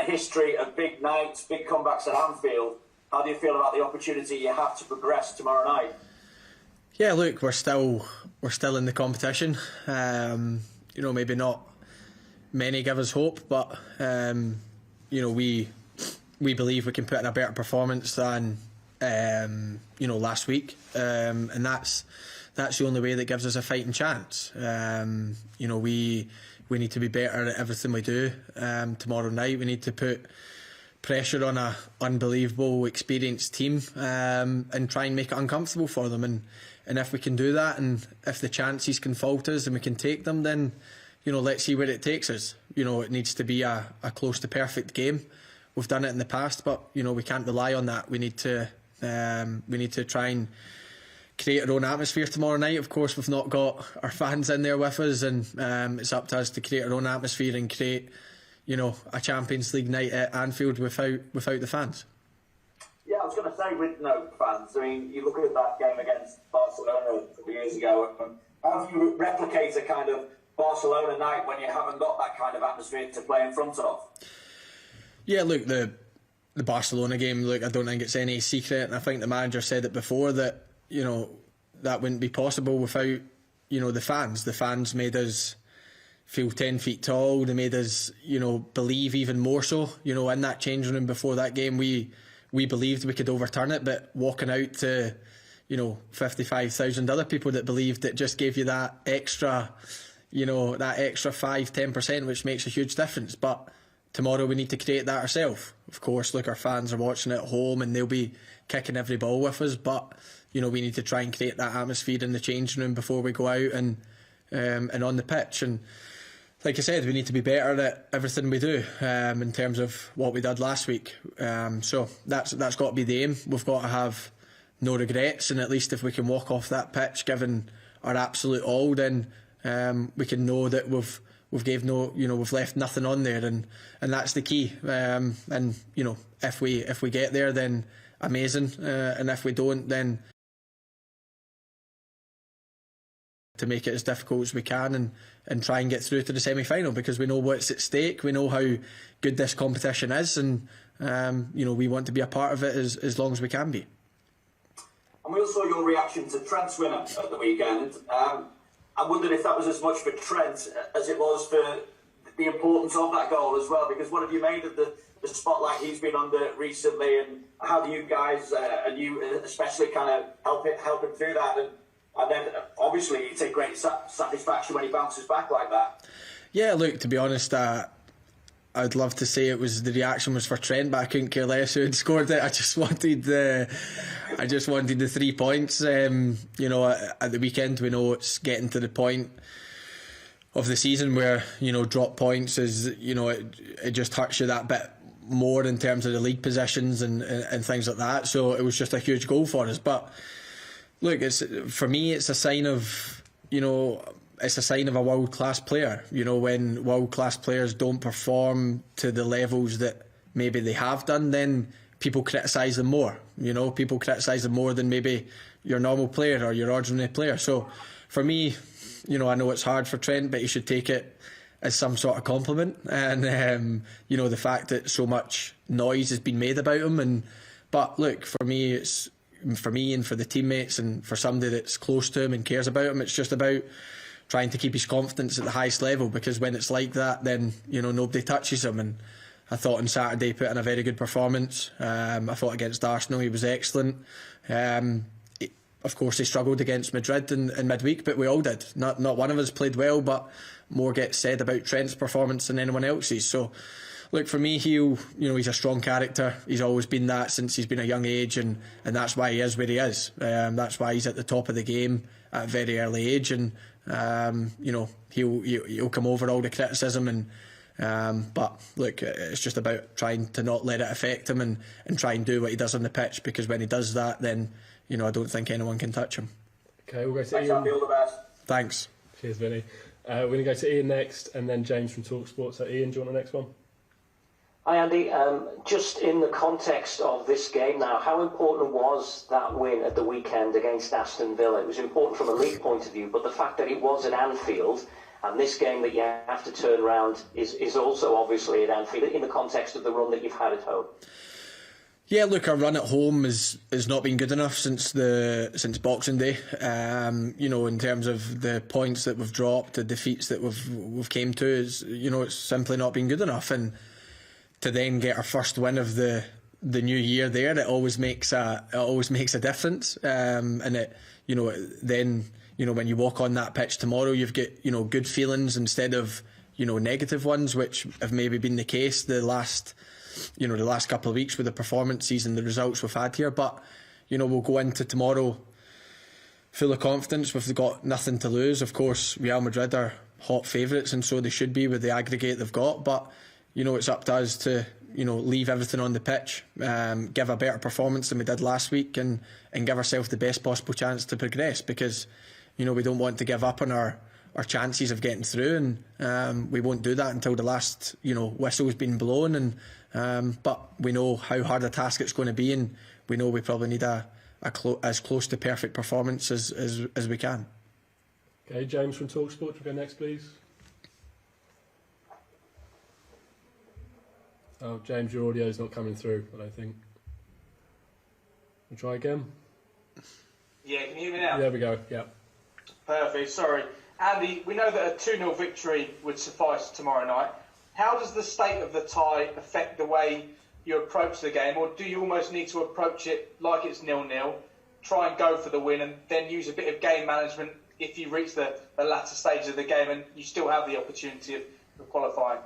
history of big nights, big comebacks at Anfield. How do you feel about the opportunity you have to progress tomorrow night? Yeah, look, we're still in the competition. Maybe not many give us hope, but we believe we can put in a better performance than last week, and that's the only way that gives us a fighting chance. We need to be better at everything we do tomorrow night. We need to put pressure on an unbelievable experienced team and try and make it uncomfortable for them, and if we can do that, and if the chances can fall to us and we can take them, then let's see where it takes us. It needs to be a close to perfect game. We've done it in the past, but we can't rely on that. We need to try and create our own atmosphere tomorrow night. Of course, we've not got our fans in there with us, and it's up to us to create our own atmosphere and create a Champions League night at Anfield without the fans. Yeah, I was going to say, with no fans, I mean, you look at that game against Barcelona a couple of years ago, and how do you replicate a kind of Barcelona night when you haven't got that kind of atmosphere to play in front of? Yeah, look, the Barcelona game, look, I don't think it's any secret, and I think the manager said it before that that wouldn't be possible without the fans. The fans made us feel 10 feet tall. They made us believe even more so. In that changing room before that game, we believed we could overturn it, but walking out to 55,000 other people that believed, it just gave you that extra 5-10%, which makes a huge difference. But tomorrow we need to create that ourselves. Of course, look, our fans are watching at home and they'll be kicking every ball with us, but we need to try and create that atmosphere in the changing room before we go out and on the pitch. And like I said, we need to be better at everything we do in terms of what we did last week. So that's got to be the aim. We've got to have no regrets, and at least if we can walk off that pitch given our absolute all, then we can know that we've left nothing on there, and that's the key. And if we get there, then amazing, and if we don't, then to make it as difficult as we can and try and get through to the semi-final, because we know what's at stake. We know how good this competition is, and we want to be a part of it as long as we can be. And we also saw your reaction to Trent's winner at the weekend. I wondered if that was as much for Trent as it was for the importance of that goal as well, because what have you made of the spotlight he's been under recently, and how do you guys, and you especially, kind of help him through that? And then obviously you take great satisfaction when he bounces back like that. Yeah, look, to be honest, I'd love to say the reaction was for Trent, but I couldn't care less who had scored it. I just wanted the 3 points. At the weekend, we know it's getting to the point of the season where drop points is it just hurts you that bit more in terms of the league positions and things like that. So it was just a huge goal for us. But look, for me, it's a sign of a world-class player. When world-class players don't perform to the levels that maybe they have done, then people criticise them more. People criticise them more than maybe your normal player or your ordinary player. So for me, I know it's hard for Trent, but he should take it as some sort of compliment. And the fact that so much noise has been made about him. But look, for me and for the teammates and for somebody that's close to him and cares about him, it's just about trying to keep his confidence at the highest level, because when it's like that, then nobody touches him. And I thought on Saturday he put in a very good performance. I thought against Arsenal he was excellent. Of course he struggled against Madrid in midweek, but we all did. Not one of us played well, but more gets said about Trent's performance than anyone else's. So look, for me, he's a strong character. He's always been that since he's been a young age, and that's why he is where he is. That's why he's at the top of the game at a very early age, and he'll come over all the criticism. But look, it's just about trying to not let it affect him and try and do what he does on the pitch, because when he does that, then I don't think anyone can touch him. Okay, we'll go to Ian. All the best. Thanks. Cheers, Vinny. We're going to go to Ian next, and then James from TalkSport. So Ian, do you want the next one? Hi Andy, just in the context of this game now, how important was that win at the weekend against Aston Villa? It was important from a league point of view, but the fact that it was at Anfield And this game that you have to turn around is also obviously at Anfield in the context of the run that you've had at home. Yeah, look, our run at home has not been good enough since Boxing Day. In terms of the points that we've dropped, the defeats that we've came to, it's simply not been good enough. And to then get our first win of the new year there, it always makes a difference. And then when you walk on that pitch tomorrow, you've got good feelings instead of negative ones, which have maybe been the case the last couple of weeks with the performances and the results we've had here. But we'll go into tomorrow full of confidence. We've got nothing to lose. Of course, Real Madrid are hot favourites, and so they should be with the aggregate they've got. But it's up to us to leave everything on the pitch, give a better performance than we did last week, and give ourselves the best possible chance to progress, because we don't want to give up on our chances of getting through, and we won't do that until the last whistle's been blown. But we know how hard a task it's going to be, and we know we probably need as close to perfect performance as we can. Okay, James from TalkSport, we'll go next, please. Oh, James, your audio is not coming through, I don't think. We'll try again. Yeah, can you hear me now? There we go, yeah. Perfect, sorry. Andy, we know that a 2-0 victory would suffice tomorrow night. How does the state of the tie affect the way you approach the game, or do you almost need to approach it like it's 0-0, try and go for the win, and then use a bit of game management if you reach the latter stages of the game and you still have the opportunity of qualifying?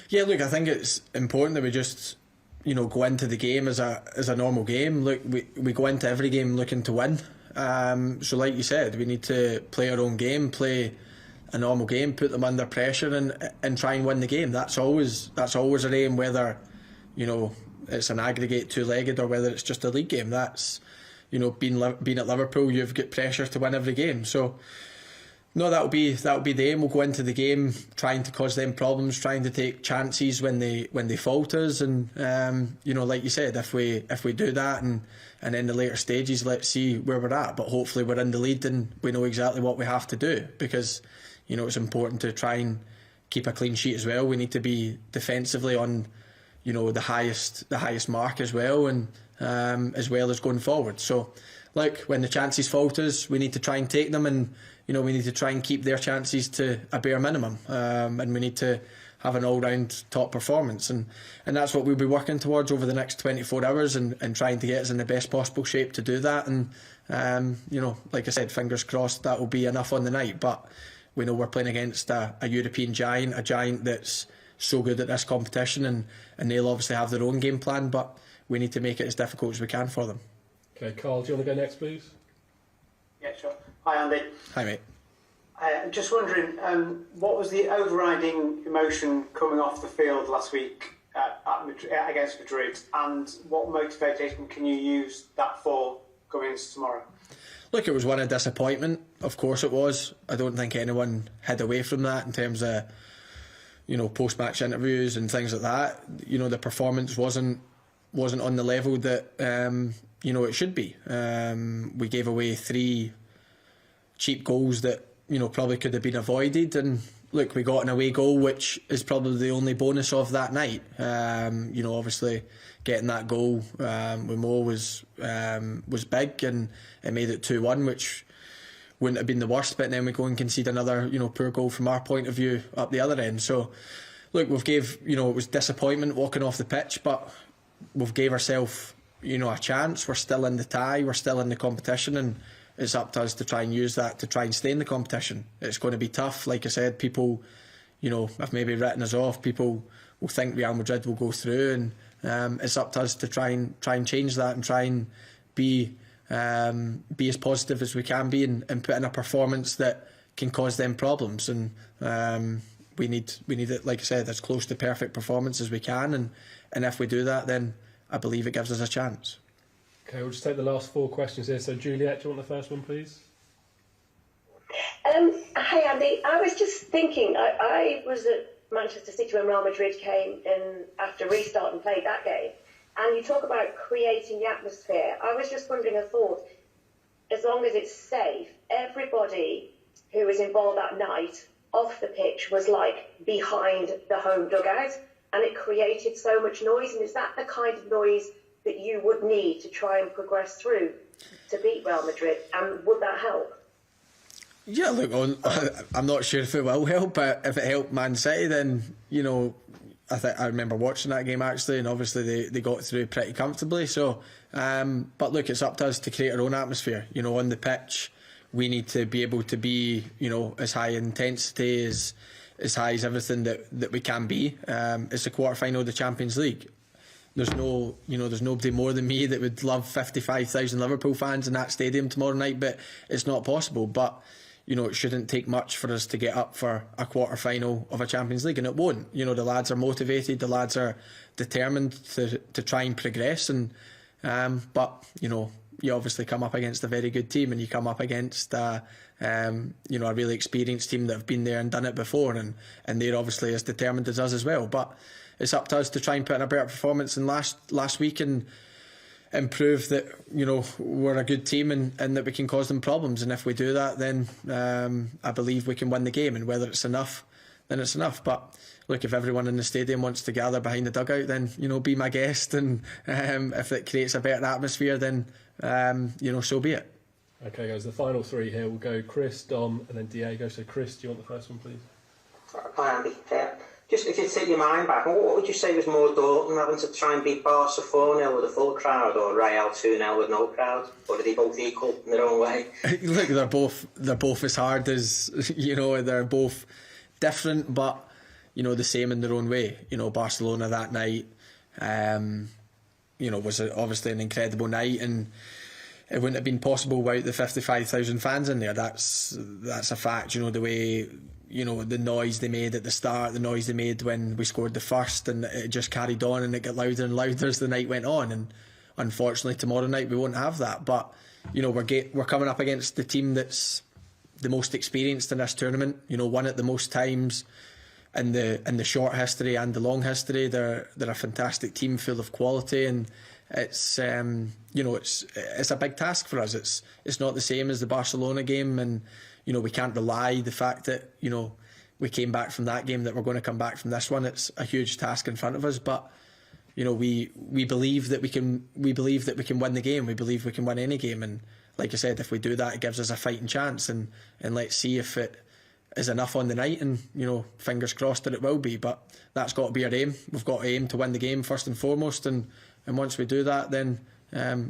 Yeah, look, I think it's important that we just go into the game as a normal game. Look, we go into every game looking to win. So like you said, we need to play our own game, play a normal game, put them under pressure, and try and win the game. That's always our aim, whether it's an aggregate two-legged or whether it's just a league game. That's being at Liverpool, you've got pressure to win every game. So no, that'll be the aim. We'll go into the game trying to cause them problems, trying to take chances when they fault us, and like you said, if we do that, and in the later stages, let's see where we're at. But hopefully we're in the lead and we know exactly what we have to do, because it's important to try and keep a clean sheet as well. We need to be defensively on the highest mark as well, and as well as going forward. So like when the chances fault us, we need to try and take them, and we need to try and keep their chances to a bare minimum, and we need to have an all-round top performance, and that's what we'll be working towards over the next 24 hours, and trying to get us in the best possible shape to do that. And like I said, fingers crossed that will be enough on the night. But we know we're playing against a European giant, a giant that's so good at this competition, and they'll obviously have their own game plan, but we need to make it as difficult as we can for them. Okay, Carl, do you want to go next, please? Yeah, sure. Hi, Andy. Hi, mate. I'm just wondering, what was the overriding emotion coming off the field last week against Madrid, and what motivation can you use that for going into tomorrow? Look, it was one of disappointment. Of course it was. I don't think anyone hid away from that in terms of post-match interviews and things like that. The performance wasn't on the level that it should be. We gave away 3 cheap goals that probably could have been avoided, and look, we got an away goal, which is probably the only bonus of that night. Obviously getting that goal with Mo was big, and it made it 2-1, which wouldn't have been the worst. But then we go and concede another poor goal from our point of view up the other end. So look, we've gave it was disappointment walking off the pitch, but we've gave ourselves a chance. We're still in the tie, we're still in the competition, and it's up to us to try and use that to try and stay in the competition. It's going to be tough. Like I said, people have maybe written us off. People will think Real Madrid will go through, and it's up to us to try and change that, and try and be as positive as we can be, and put in a performance that can cause them problems. And we need it, like I said, as close to perfect performance as we can, and if we do that, then I believe it gives us a chance. Okay, we'll just take the last 4 questions here. So Juliet, do you want the first one, please? Hi Andy, I was just thinking, I was at Manchester City when Real Madrid came in after restart and played that game, and you talk about creating the atmosphere. I was just wondering a thought, as long as it's safe, everybody who was involved that night off the pitch was like behind the home dugout, and it created so much noise. And is that the kind of noise that you would need to try and progress through to beat Real Madrid? And would that help? Yeah, look, I'm not sure if it will help, but if it helped Man City, then, you know, I remember watching that game actually, and obviously they got through pretty comfortably. So, but look, it's up to us to create our own atmosphere. You know, on the pitch, we need to be able to be, you know, as high intensity, as high as everything that we can be. It's a quarter-final of the Champions League. There's nobody more than me that would love 55,000 Liverpool fans in that stadium tomorrow night, but it's not possible. But, you know, it shouldn't take much for us to get up for a quarter-final of a Champions League, and it won't. You know, the lads are motivated, the lads are determined to try and progress, and but, you know, you obviously come up against a very good team, and you come up against you know, a really experienced team that have been there and done it before, and they're obviously as determined as us as well. But it's up to us to try and put in a better performance than last week, and prove that, you know, we're a good team, and that we can cause them problems. And if we do that, then I believe we can win the game. And whether it's enough, then it's enough. But look, if everyone in the stadium wants to gather behind the dugout, then, you know, be my guest. And if it creates a better atmosphere, then you know, so be it. Okay, guys, the final three here will go Chris, Dom, and then Diego. So, Chris, do you want the first one, please? Hi, Andy. Just if you take your mind back, what would you say was more daunting, having to try and beat Barca 4-0 with a full crowd, or Real 2-0 with no crowd? Or are they both equal in their own way? Look, they're both as hard as, you know, they're both different, but, you know, the same in their own way. You know, Barcelona that night, you know, was obviously an incredible night, and it wouldn't have been possible without the 55,000 fans in there. That's a fact. You know, the way, you know, the noise they made at the start, the noise they made when we scored the first, and it just carried on, and it got louder and louder as the night went on. And unfortunately, tomorrow night we won't have that. But, you know, we're coming up against the team that's the most experienced in this tournament. You know, won it the most times in the short history and the long history. They're a fantastic team, full of quality, and it's you know, it's a big task for us. It's not the same as the Barcelona game, and, you know, we can't rely the fact that, you know, we came back from that game that we're going to come back from this one. It's a huge task in front of us, but, you know, we believe that we can win the game. We believe we can win any game, and like I said, if we do that, it gives us a fighting chance, and let's see if it is enough on the night, and, you know, fingers crossed that it will be. But that's got to be our aim. We've got to aim to win the game first and foremost, and once we do that, then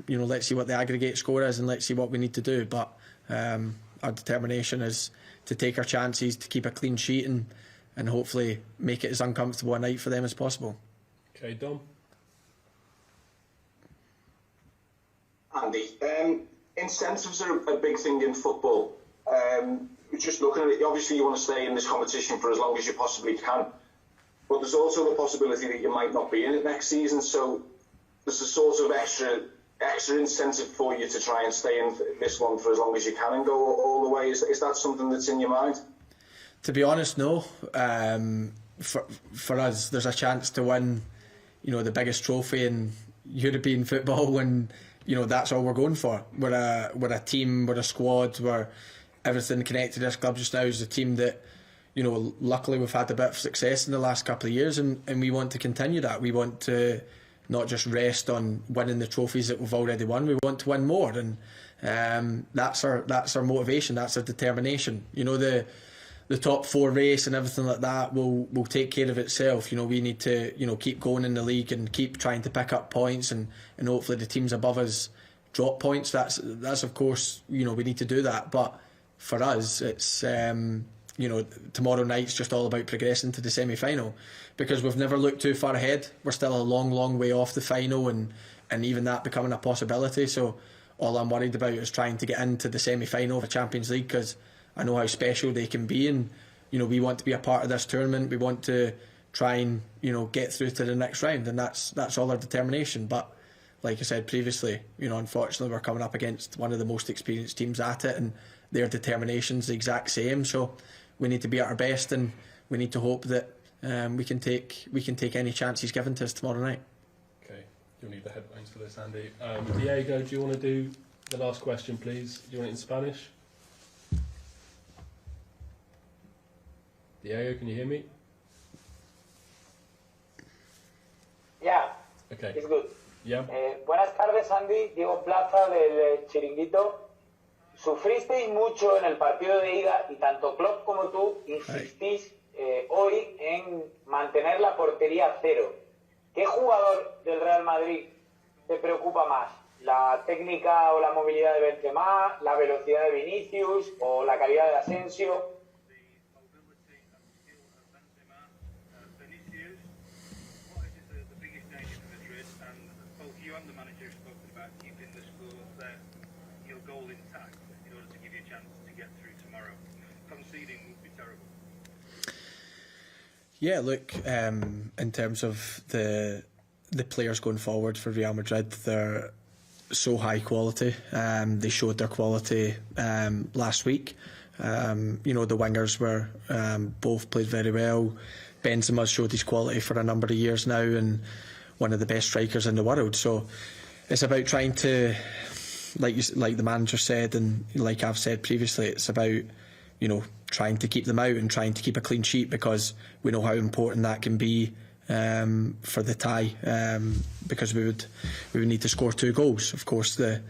you know, let's see what the aggregate score is, and let's see what we need to do. But our determination is to take our chances, to keep a clean sheet, and hopefully make it as uncomfortable a night for them as possible. Okay, Dom. Andy, incentives are a big thing in football. Just looking at it, obviously you want to stay in this competition for as long as you possibly can, but there's also the possibility that you might not be in it next season, so there's a sort of extra incentive for you to try and stay in this one for as long as you can and go all the way. Is that something that's in your mind? To be honest, no. For us, there's a chance to win, you know, the biggest trophy in European football, and, you know, that's all we're going for. We're a team, we're a squad, we're everything connected to this club just now is a team that, you know, luckily we've had a bit of success in the last couple of years, and we want to continue that. We want to not just rest on winning the trophies that we've already won. We want to win more, and that's our motivation. That's our determination. You know, the top four race and everything like that will take care of itself. You know, we need to, you know, keep going in the league and keep trying to pick up points, and hopefully the teams above us drop points. That's of course, you know, we need to do that. But for us, it's you know, tomorrow night's just all about progressing to the semi-final, because we've never looked too far ahead. We're still a long way off the final, and even that becoming a possibility. So all I'm worried about is trying to get into the semi-final of a Champions League, because I know how special they can be, and, you know, we want to be a part of this tournament. We want to try and, you know, get through to the next round, and that's all our determination. But like I said previously, you know, unfortunately we're coming up against one of the most experienced teams at it, and their determination's the exact same. So we need to be at our best, and we need to hope that we can take any chances given to us tomorrow night. Okay, you'll need the headphones for this, Andy. Diego, do you want to do the last question, please? Do you want it in Spanish? Diego, can you hear me? Yeah, Okay. it's good. Yeah. Buenas tardes, Andy. Diego Plaza del Chiringuito. Sufristeis mucho en el partido de ida y tanto Klopp como tú insistís hoy en mantener la portería a cero. ¿Qué jugador del Real Madrid te preocupa más? ¿La técnica o la movilidad de Benzema, la velocidad de Vinicius o la calidad de Asensio? Yeah, look, in terms of the players going forward for Real Madrid, they're so high quality. They showed their quality last week. You know, the wingers were both played very well. Benzema showed his quality for a number of years now, and one of the best strikers in the world. So it's about trying to, like the manager said, and like I've said previously, it's about, you know, trying to keep them out and trying to keep a clean sheet, because we know how important that can be for the tie, because we would need to score 2 goals. Of course, the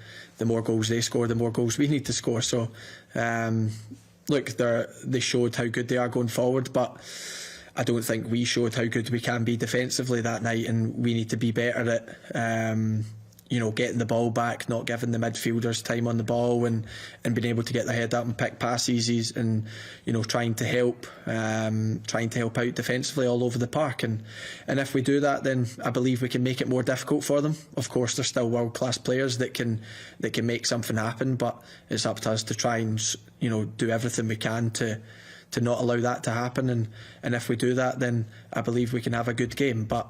more goals they score, the more goals we need to score. So look, they showed how good they are going forward, but I don't think we showed how good we can be defensively that night, and we need to be better at you know, getting the ball back, not giving the midfielders time on the ball, and being able to get their head up and pick passes, and you know, trying to help out defensively all over the park. And if we do that, then I believe we can make it more difficult for them. Of course, they're still world class players that can make something happen, but it's up to us to try and, you know, do everything we can to not allow that to happen. And if we do that, then I believe we can have a good game. But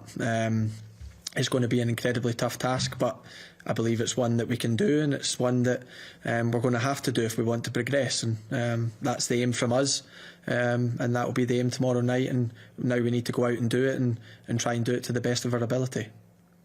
it's going to be an incredibly tough task, but I believe it's one that we can do, and it's one that we're going to have to do if we want to progress. And that's the aim from us, and that will be the aim tomorrow night. And now we need to go out and do it, and try and do it to the best of our ability.